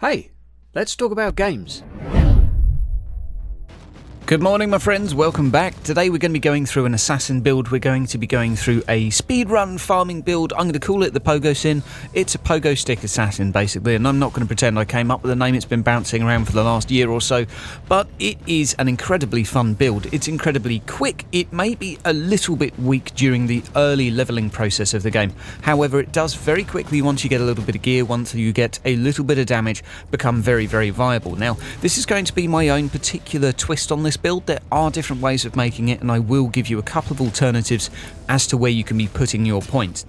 Hey, let's talk about games. Good morning, my friends, welcome back. Today we're going to be going through an assassin build. We're going to be going through a speedrun farming build. I'm going to call it the Pogosassin. It's a pogo stick assassin basically, and I'm not going to pretend I came up with a name. It's been bouncing around for the last year or so, but it is an incredibly fun build. It's incredibly quick. It may be a little bit weak during the early leveling process of the game. However, it does very quickly, once you get a little bit of gear, once you get a little bit of damage, become very, very viable. Now, this is going to be my own particular twist on this build. There are different ways of making it, and I will give you a couple of alternatives as to where you can be putting your points.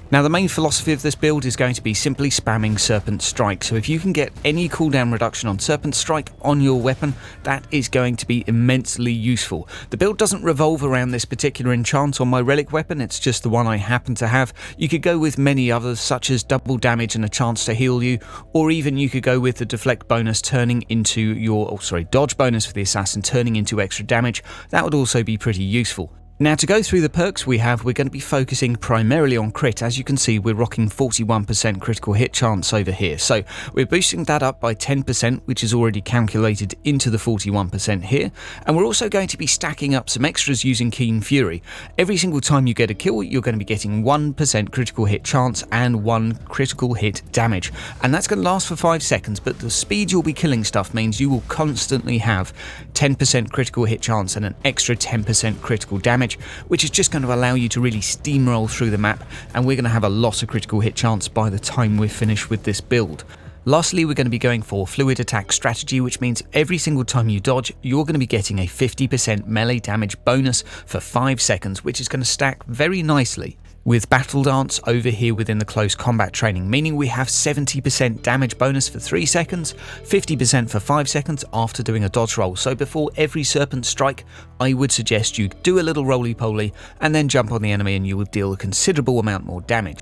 Now, the main philosophy of this build is going to be simply spamming Serpent Strike. So if you can get any cooldown reduction on Serpent Strike on your weapon, that is going to be immensely useful. The build doesn't revolve around this particular enchant on my relic weapon, it's just the one I happen to have. You could go with many others, such as double damage and a chance to heal you, or even you could go with the deflect bonus turning into your, dodge bonus for the assassin turning into extra damage. That would also be pretty useful. Now, to go through the perks we're going to be focusing primarily on crit. As you can see, we're rocking 41% critical hit chance over here. So we're boosting that up by 10%, which is already calculated into the 41% here. And we're also going to be stacking up some extras using Keen Fury. Every single time you get a kill, you're going to be getting 1% critical hit chance and 1 critical hit damage. And that's going to last for 5 seconds, but the speed you'll be killing stuff means you will constantly have 10% critical hit chance and an extra 10% critical damage, which is just going to allow you to really steamroll through the map, and we're going to have a lot of critical hit chance by the time we're finished with this build. Lastly, we're going to be going for fluid attack strategy, which means every single time you dodge, you're going to be getting a 50% melee damage bonus for 5 seconds, which is going to stack very nicely with Battle Dance over here within the close combat training, meaning we have 70% damage bonus for 3 seconds, 50% for 5 seconds after doing a dodge roll. So before every Serpent Strike, I would suggest you do a little roly-poly and then jump on the enemy, and you will deal a considerable amount more damage.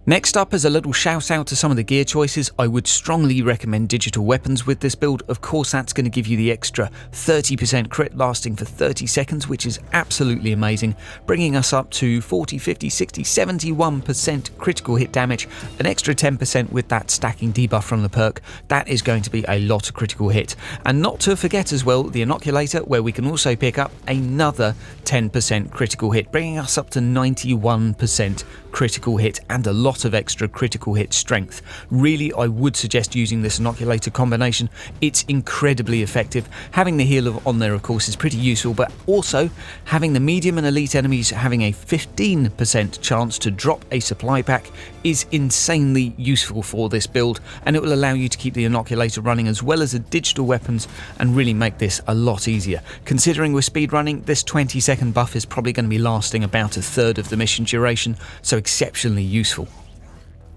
Next up, as a little shout out to some of the gear choices, I would strongly recommend digital weapons with this build. Of course, that's going to give you the extra 30% crit lasting for 30 seconds, which is absolutely amazing, bringing us up to 40, 50, 60, 71% critical hit damage, an extra 10% with that stacking debuff from the perk. That is going to be a lot of critical hit. And not to forget as well, the Inoculator, where we can also pick up another 10% critical hit, bringing us up to 91% critical hit and a lot of extra critical hit strength. Really, I would suggest using this Inoculator combination. It's incredibly effective. Having the heal on there, of course, is pretty useful, but also having the medium and elite enemies having a 15% chance to drop a supply pack is insanely useful for this build, and it will allow you to keep the Inoculator running as well as the digital weapons and really make this a lot easier. Considering we're speedrunning, this 20-second buff is probably going to be lasting about a third of the mission duration, so exceptionally useful.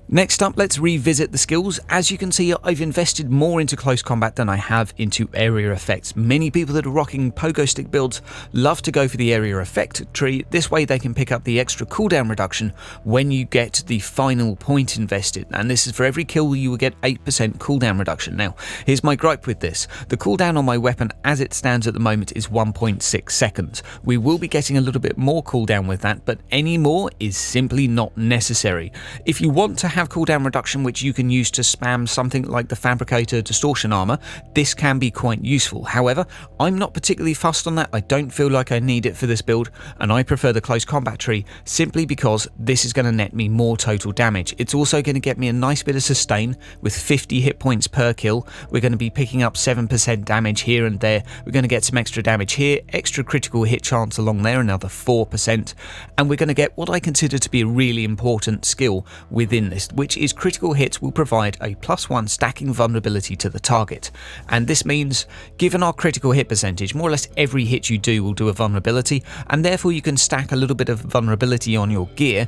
Next up, let's revisit the skills. As you can see, I've invested more into close combat than I have into area effects. Many people that are rocking pogo stick builds love to go for the area effect tree. This way they can pick up the extra cooldown reduction when you get the final point invested. And this is for every kill you will get 8% cooldown reduction. Now, here's my gripe with this. The cooldown on my weapon as it stands at the moment is 1.6 seconds. We will be getting a little bit more cooldown with that, but any more is simply not necessary. If you want to have cooldown reduction, which you can use to spam something like the Fabricator Distortion Armor, this can be quite useful. However, I'm not particularly fussed on that. I don't feel like I need it for this build, and I prefer the close combat tree simply because this is going to net me more total damage. It's also going to get me a nice bit of sustain with 50 hit points per kill. We're going to be picking up 7% damage here and there. We're going to get some extra damage here, extra critical hit chance along there, another 4%, and we're going to get what I consider to be a really important skill within this, which is critical hits will provide a +1 stacking vulnerability to the target. And this means, given our critical hit percentage, more or less every hit you do will do a vulnerability, and therefore you can stack a little bit of vulnerability on your gear,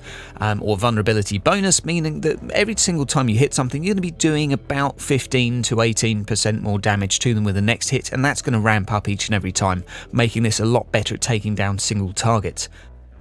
or vulnerability bonus, meaning that every single time you hit something, you're going to be doing about 15 to 18% more damage to them with the next hit, and that's going to ramp up each and every time, making this a lot better at taking down single targets.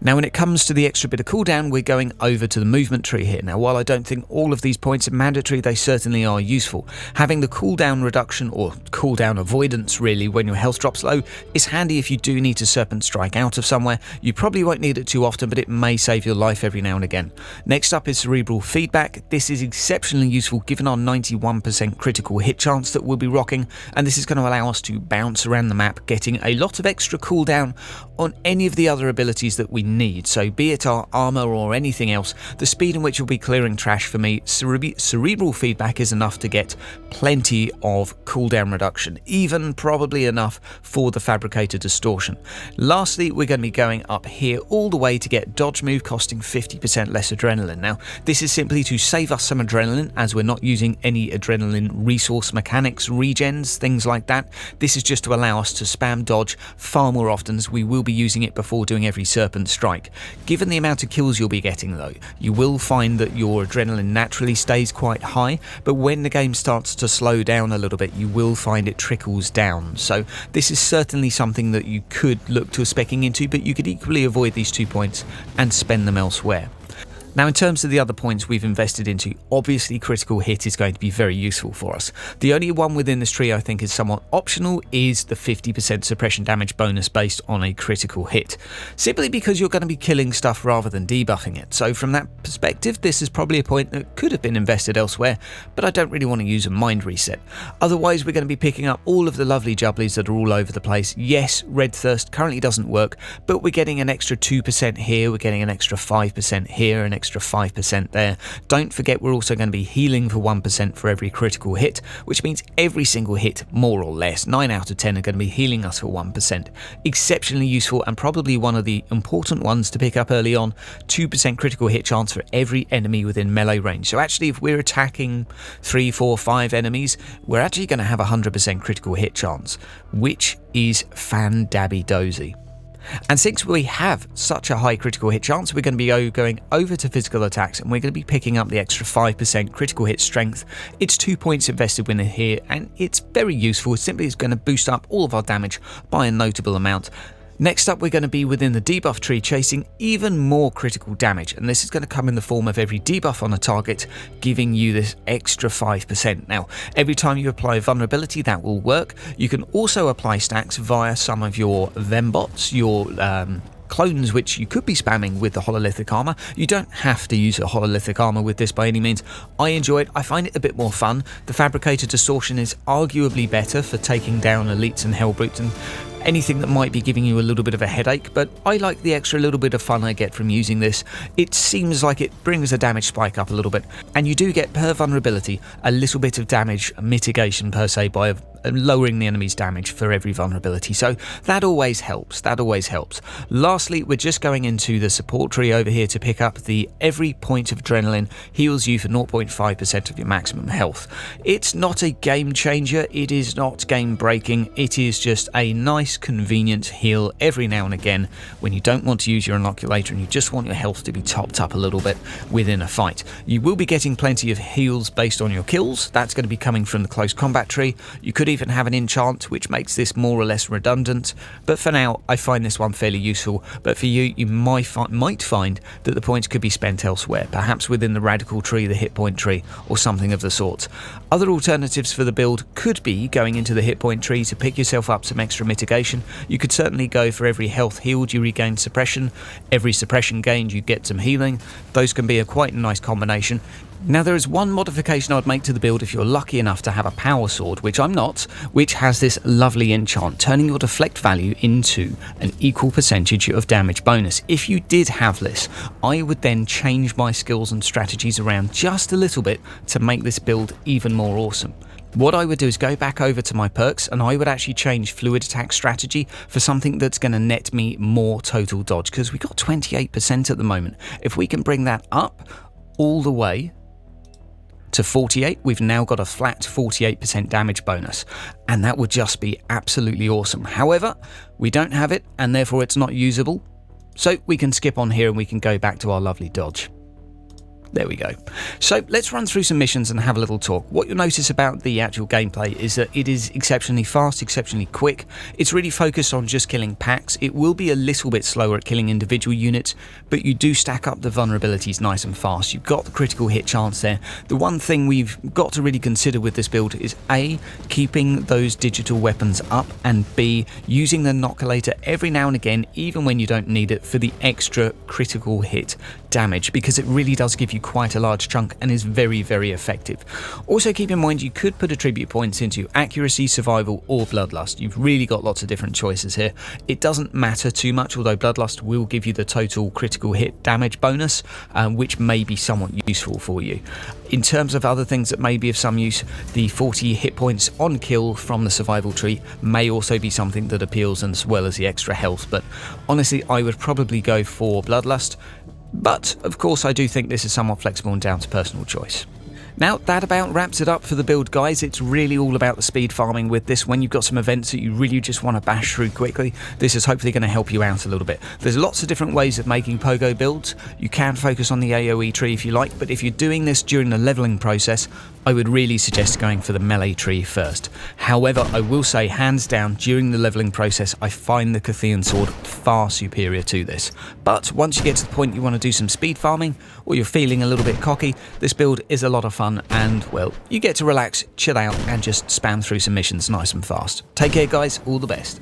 Now when it comes to the extra bit of cooldown, we're going over to the movement tree here. Now while I don't think all of these points are mandatory, they certainly are useful. Having the cooldown reduction, or cooldown avoidance really, when your health drops low is handy if you do need to serpent strike out of somewhere. You probably won't need it too often, but it may save your life every now and again. Next up is cerebral feedback. This is exceptionally useful given our 91% critical hit chance that we'll be rocking, and this is going to allow us to bounce around the map, getting a lot of extra cooldown on any of the other abilities that we need. So be it our armor or anything else, the speed in which you'll be clearing trash, for me, cerebral feedback is enough to get plenty of cooldown reduction, even probably enough for the fabricator distortion. Lastly, we're going to be going up here all the way to get dodge move, costing 50% less adrenaline. Now this is simply to save us some adrenaline, as we're not using any adrenaline resource mechanics, regens, things like that. This is just to allow us to spam dodge far more often, as we will be using it before doing every serpent strike. Given the amount of kills you'll be getting though, you will find that your adrenaline naturally stays quite high, but when the game starts to slow down a little bit, you will find it trickles down. So this is certainly something that you could look to speccing into, but you could equally avoid these 2 points and spend them elsewhere. Now in terms of the other points we've invested into, obviously critical hit is going to be very useful for us. The only one within this tree I think is somewhat optional is the 50% suppression damage bonus based on a critical hit, simply because you're going to be killing stuff rather than debuffing it. So from that perspective, this is probably a point that could have been invested elsewhere, but I don't really want to use a mind reset. Otherwise we're going to be picking up all of the lovely jubblies that are all over the place. Yes, Red Thirst currently doesn't work, but we're getting an extra 2% here, we're getting an extra 5% here, an extra 5% there. Don't forget we're also going to be healing for 1% for every critical hit, which means every single hit, more or less, 9 out of 10 are going to be healing us for 1%. Exceptionally useful, and probably one of the important ones to pick up early on. 2% critical hit chance for every enemy within melee range. So actually if we're attacking 3, 4, 5 enemies, we're actually going to have 100% critical hit chance, which is fan-dabby-dozy. And since we have such a high critical hit chance, we're going to be going over to physical attacks, and we're going to be picking up the extra 5% critical hit strength. It's 2 points invested in here, and it's very useful. Simply it's going to boost up all of our damage by a notable amount. Next up, we're going to be within the debuff tree, chasing even more critical damage, and this is going to come in the form of every debuff on a target, giving you this extra 5%. Now, every time you apply vulnerability, that will work. You can also apply stacks via some of your Vembots, your clones, which you could be spamming with the hololithic armor. You don't have to use a hololithic armor with this by any means. I enjoy it. I find it a bit more fun. The fabricator distortion is arguably better for taking down elites and hellbrutes and anything that might be giving you a little bit of a headache, but I like the extra little bit of fun I get from using this. It seems like it brings the damage spike up a little bit, and you do get per vulnerability a little bit of damage mitigation per se by lowering the enemy's damage for every vulnerability, so that always helps. Lastly, we're just going into the support tree over here to pick up the every point of adrenaline heals you for 0.5% of your maximum health. It's not a game changer, it is not game breaking, it is just a nice convenient heal every now and again when you don't want to use your inoculator and you just want your health to be topped up a little bit within a fight. You will be getting plenty of heals based on your kills. That's going to be coming from the close combat tree. You could even have an enchant, which makes this more or less redundant, but for now I find this one fairly useful. But for you, you might find that the points could be spent elsewhere, perhaps within the radical tree, the hit point tree, or something of the sort. Other alternatives for the build could be going into the hit point tree to pick yourself up some extra mitigation. You could certainly go for every health healed you regain suppression, every suppression gained you get some healing. Those can be a quite nice combination. Now there is one modification I'd make to the build if you're lucky enough to have a power sword, which I'm not, which has this lovely enchant, turning your deflect value into an equal percentage of damage bonus. If you did have this, I would then change my skills and strategies around just a little bit to make this build even more awesome. What I would do is go back over to my perks, and I would actually change fluid attack strategy for something that's going to net me more total dodge, because we got 28% at the moment. If we can bring that up all the way to 48, we've now got a flat 48% damage bonus, and that would just be absolutely awesome. However, we don't have it, and therefore it's not usable, so we can skip on here and we can go back to our lovely dodge. There we go. So let's run through some missions and have a little talk. What you'll notice about the actual gameplay is that it is exceptionally fast, exceptionally quick. It's really focused on just killing packs. It will be a little bit slower at killing individual units, but you do stack up the vulnerabilities nice and fast. You've got the critical hit chance there. The one thing we've got to really consider with this build is A, keeping those digital weapons up, and B, using the Inoculator every now and again, even when you don't need it, for the extra critical hit damage, because it really does give you quite a large chunk and is very, very effective. Also keep in mind you could put attribute points into accuracy, survival or bloodlust. You've really got lots of different choices here. It doesn't matter too much, although bloodlust will give you the total critical hit damage bonus, which may be somewhat useful for you. In terms of other things that may be of some use, the 40 hit points on kill from the survival tree may also be something that appeals, as well as the extra health, but honestly I would probably go for bloodlust. But, of course, I do think this is somewhat flexible and down to personal choice. Now, that about wraps it up for the build, guys. It's really all about the speed farming with this. When you've got some events that you really just want to bash through quickly, this is hopefully going to help you out a little bit. There's lots of different ways of making pogo builds. You can focus on the AoE tree if you like, but if you're doing this during the leveling process, I would really suggest going for the melee tree first. However, I will say, hands down, during the leveling process, I find the Cathian sword far superior to this. But once you get to the point you want to do some speed farming, or you're feeling a little bit cocky, this build is a lot of fun and, well, you get to relax, chill out, and just spam through some missions nice and fast. Take care, guys. All the best.